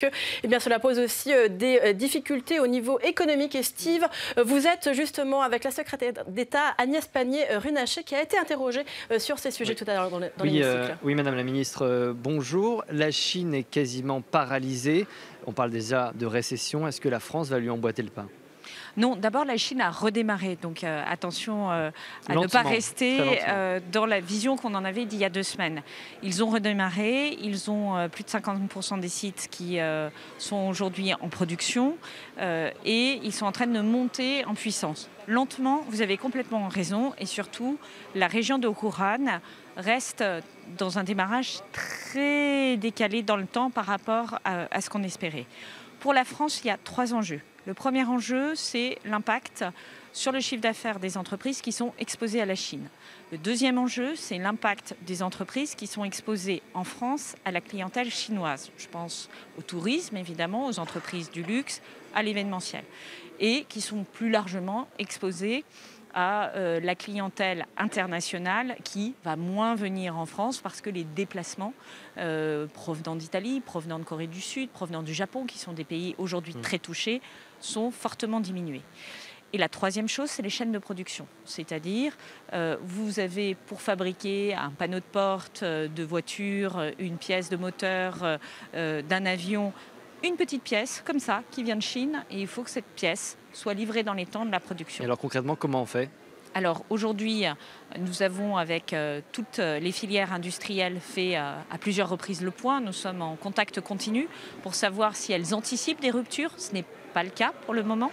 Que, eh bien, cela pose aussi des difficultés au niveau économique. Et Steve, vous êtes justement avec la secrétaire d'État Agnès Pannier-Runacher qui a été interrogée sur ces sujets tout à l'heure dans l'hémicycle. Oui, Madame la Ministre, bonjour. La Chine est quasiment paralysée. On parle déjà de récession. Est-ce que la France va lui emboîter le pas? Non, d'abord la Chine a redémarré, donc attention à ne pas Lentement, rester très lentement. dans la vision qu'on en avait d'il y a 2 semaines. Ils ont redémarré, ils ont plus de 50% des sites qui sont aujourd'hui en production et ils sont en train de monter en puissance. Lentement, vous avez complètement raison, et surtout la région de Wuhan reste dans un démarrage très décalé dans le temps par rapport à ce qu'on espérait. Pour la France, il y a 3 enjeux. Le premier enjeu, c'est l'impact sur le chiffre d'affaires des entreprises qui sont exposées à la Chine. Le deuxième enjeu, c'est l'impact des entreprises qui sont exposées en France à la clientèle chinoise. Je pense au tourisme, évidemment, aux entreprises du luxe, à l'événementiel. Et qui sont plus largement exposées à la clientèle internationale qui va moins venir en France parce que les déplacements provenant d'Italie, provenant de Corée du Sud, provenant du Japon, qui sont des pays aujourd'hui très touchés, sont fortement diminués. Et la troisième chose, c'est les chaînes de production. C'est-à-dire, vous avez pour fabriquer un panneau de porte de voiture, une pièce de moteur d'un avion, une petite pièce comme ça qui vient de Chine, et il faut que cette pièce soit livrée dans les temps de la production. Et alors concrètement, comment on fait? Alors aujourd'hui, nous avons avec toutes les filières industrielles fait à plusieurs reprises le point. Nous sommes en contact continu pour savoir si elles anticipent des ruptures. Ce n'est pas le cas pour le moment.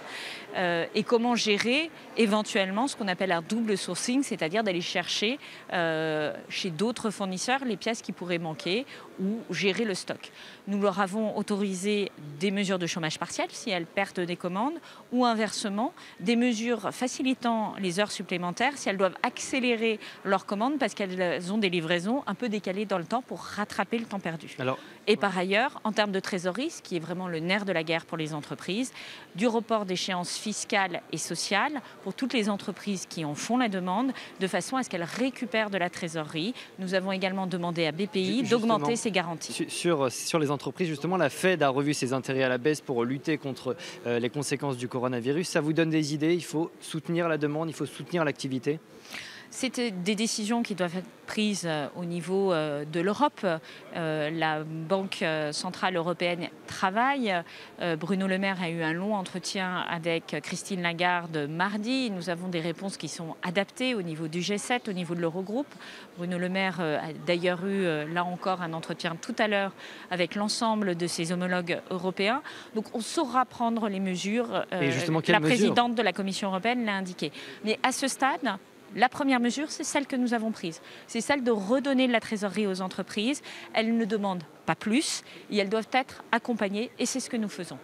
Et comment gérer éventuellement ce qu'on appelle un double sourcing, c'est-à-dire d'aller chercher chez d'autres fournisseurs les pièces qui pourraient manquer ou gérer le stock. Nous leur avons autorisé des mesures de chômage partiel si elles perdent des commandes, ou inversement des mesures facilitant les heures supplémentaires si elles doivent accélérer leurs commandes parce qu'elles ont des livraisons un peu décalées dans le temps pour rattraper le temps perdu. Et par ailleurs, en termes de trésorerie, ce qui est vraiment le nerf de la guerre pour les entreprises, du report d'échéances fiscales et sociales pour toutes les entreprises qui en font la demande, de façon à ce qu'elles récupèrent de la trésorerie. Nous avons également demandé à BPI d'augmenter ses garanties. Sur les entreprises, justement, la Fed a revu ses intérêts à la baisse pour lutter contre les conséquences du coronavirus. Ça vous donne des idées? Il faut soutenir la demande, il faut soutenir l'activité? C'est des décisions qui doivent être prises au niveau de l'Europe. La Banque centrale européenne travaille. Bruno Le Maire a eu un long entretien avec Christine Lagarde mardi. Nous avons des réponses qui sont adaptées au niveau du G7, au niveau de l'Eurogroupe. Bruno Le Maire a d'ailleurs eu là encore un entretien tout à l'heure avec l'ensemble de ses homologues européens. Donc on saura prendre les mesures. Et justement, la présidente de la Commission européenne l'a indiqué. Mais à ce stade, la première mesure, c'est celle que nous avons prise. C'est celle de redonner de la trésorerie aux entreprises. Elles ne demandent pas plus et elles doivent être accompagnées, et c'est ce que nous faisons.